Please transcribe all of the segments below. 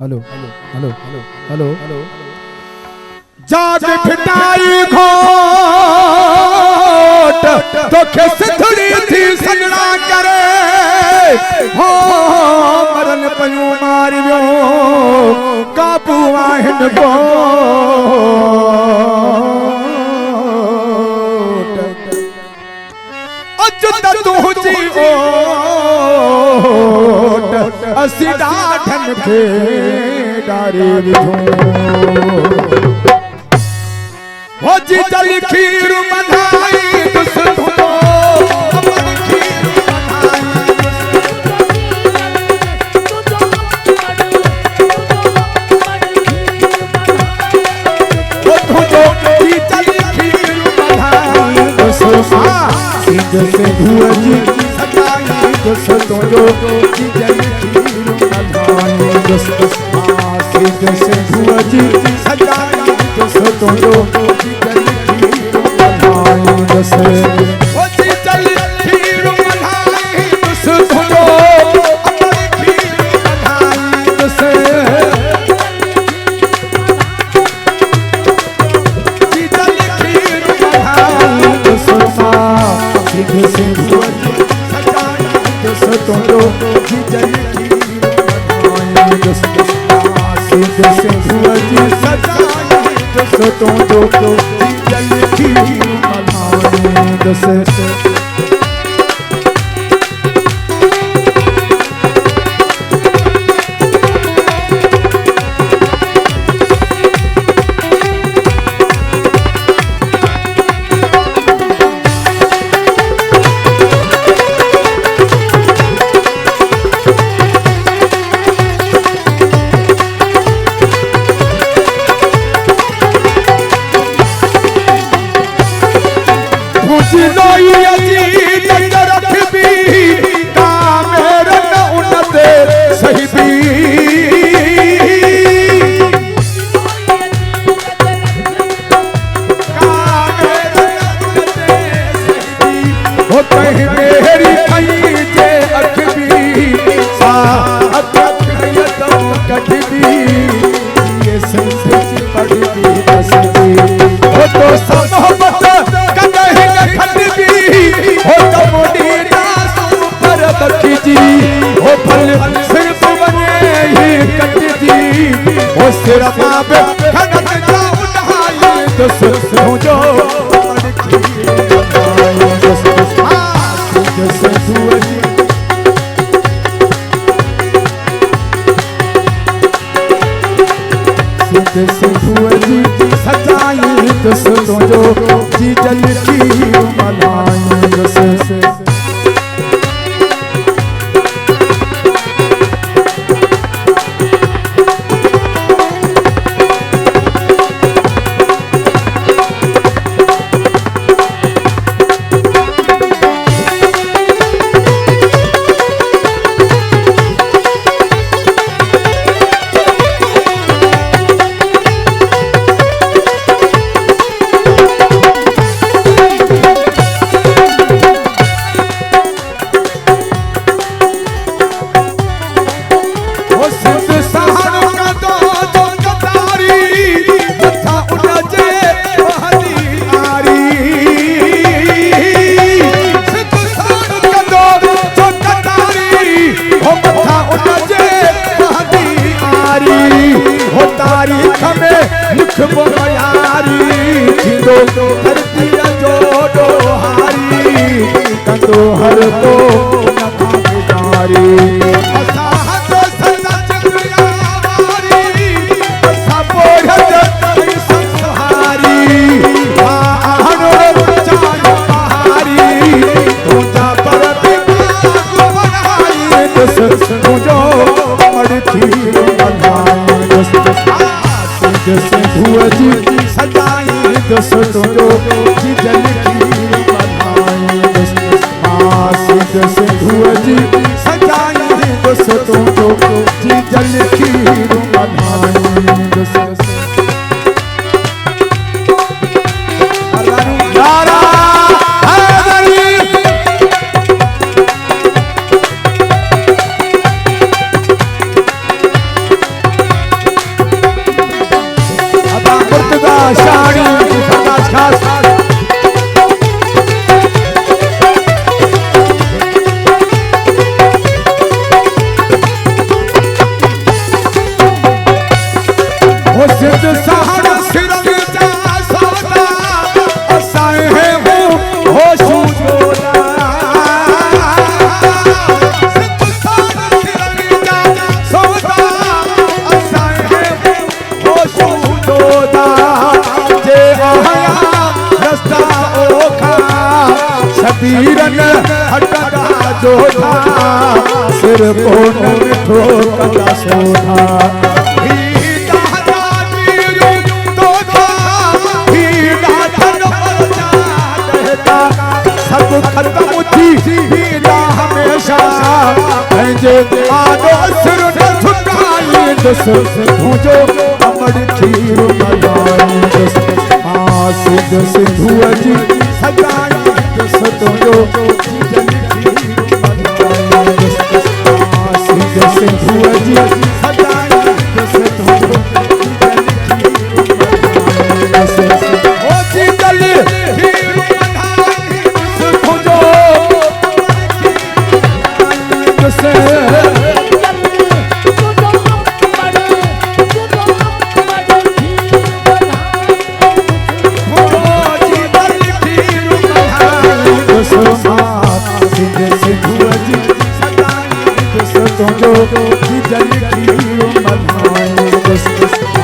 hello hello hello hello जाग फिटाई घोट तो खिस थोड़ी थी सगड़ा करे हो मरन पयूं मारियो काबू आहिन बोट अज त तू जी ओट असी ॾाढन खे ॾारे विझूं हो जी चल खीर मनाई दुस धुनो अमर खीर मनाई वो धुनो जी चल खीर मनाई दुस मां सिंध से हुआ जी सताई दुस धुनो जी चल खीर मनाई दुस मां सिंध से हुआ जी सताई दुस धुनो शाणी फरमाश खास हो सिद्ध सहार सिर में जा सौदा असाए है वो होशू जोदा सिद्ध सहार सिर में जा सौदा असाए है वो होशू जोदा जे आया रास्ता ओखा शबीरन हटदा जोधा सिर को ठोकदा सोधा सब खत्म थी हीरा हमेशा पंहिंजे आदो सिर न झुकाई दस तुंहिंजो अमर खीर मलाई दस मां सिंध सिंधूअ जी सजाई दस तुंहिंजो जल खीर मलाई दस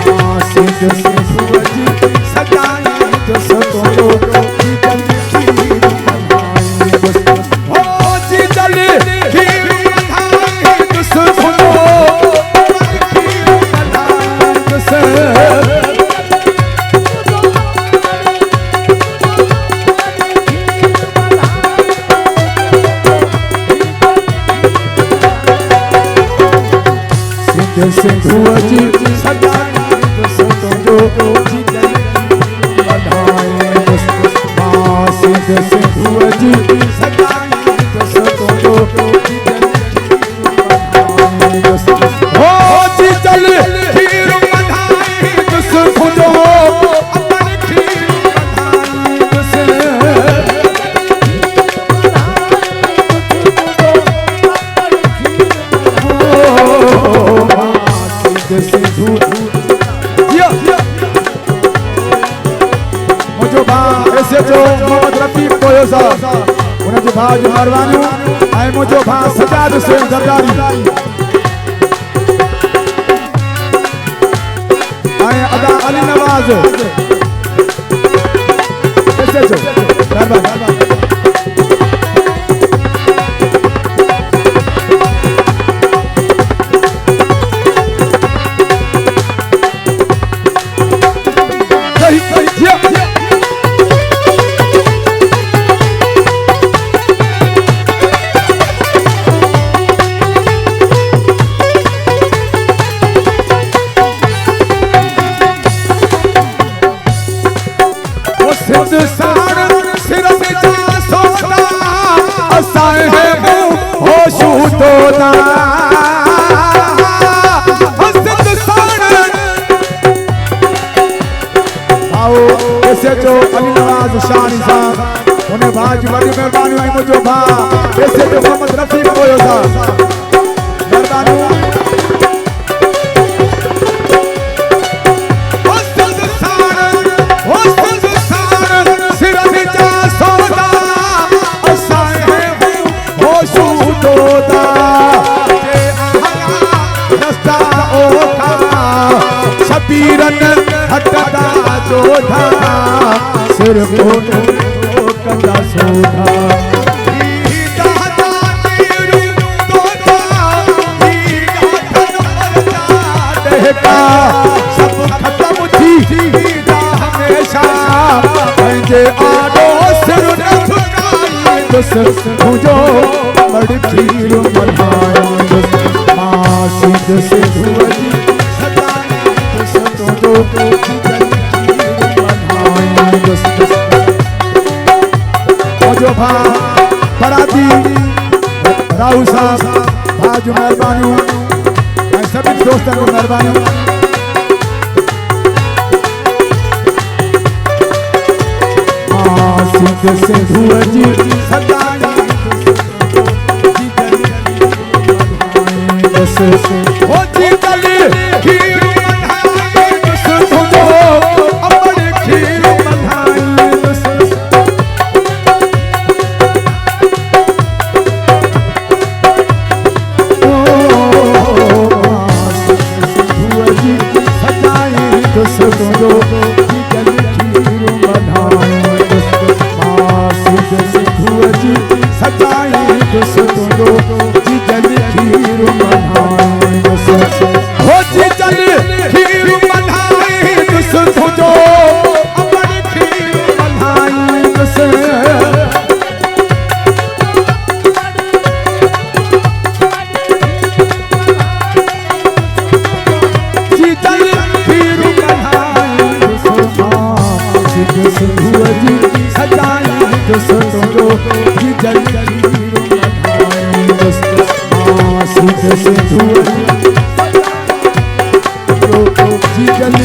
मां सिंध सिंधूअ जी सजाई दस तुंहिंजो जल खीर मलाई दस ओ जी जल खीर सिंधुआ जी सजाई दस तुंहिंजो जीजल बधाई दस मां सिंध सिंधुआ जी सजाई दस तुंहिंजो जीजल बधाई दस हो जीजल खीर बधाई दस तुंहिंजो अपन खीर बधाई दस मुझो भा ऐसे जो मोहम्मद रफीक कोयो सा उन जो भा जो मेहरबानी ऐं मुझो भा सजाद से जरदारी ऐं अदा अली नवाज ऐसे जो मेहरबानी सिद्ध सार सिर में जा सोदा असाए है वो होशू तोदा सिद्ध सार आओ ऐसे जो अली नवाज शानी साहब उन्हें भाज बड़ी मेहरबानी हुई मुझो भा ऐसे जो मोहम्मद रफीक कोयो सा मेहरबानी शबीरन हटदा जोधा सिर को ठोकदा सोधा सब खत्म थी हीरा हमेशा पंहिंजे आडो सिर न झुकाई दस तुंहिंजो अमर खीर मलाई दस मां सिंध सिंधूअ जी सजाई दस तुंहिंजो जल खीर मलाई दस मुझो भा बराती राहु साहब भाज मेहरबानी ऐं सभी दोस्तों को मेहरबानी सिंह सिंधु जी सजाई हो जी चली खीर बधाई दस तुझो अमर खीर बधाई दस सिंधु जी सजाई दस तुझो सजाई दस तुझो जी जल खीर बधाई दस हो जी जल खीर बधाई दस तुझो अमर खीर बधाई दस जी जल खीर बधाई दस सिंह सिंधु जी सजाई दस तुझो जी जल खीर बधाई दस सिंह सिंधु जी जल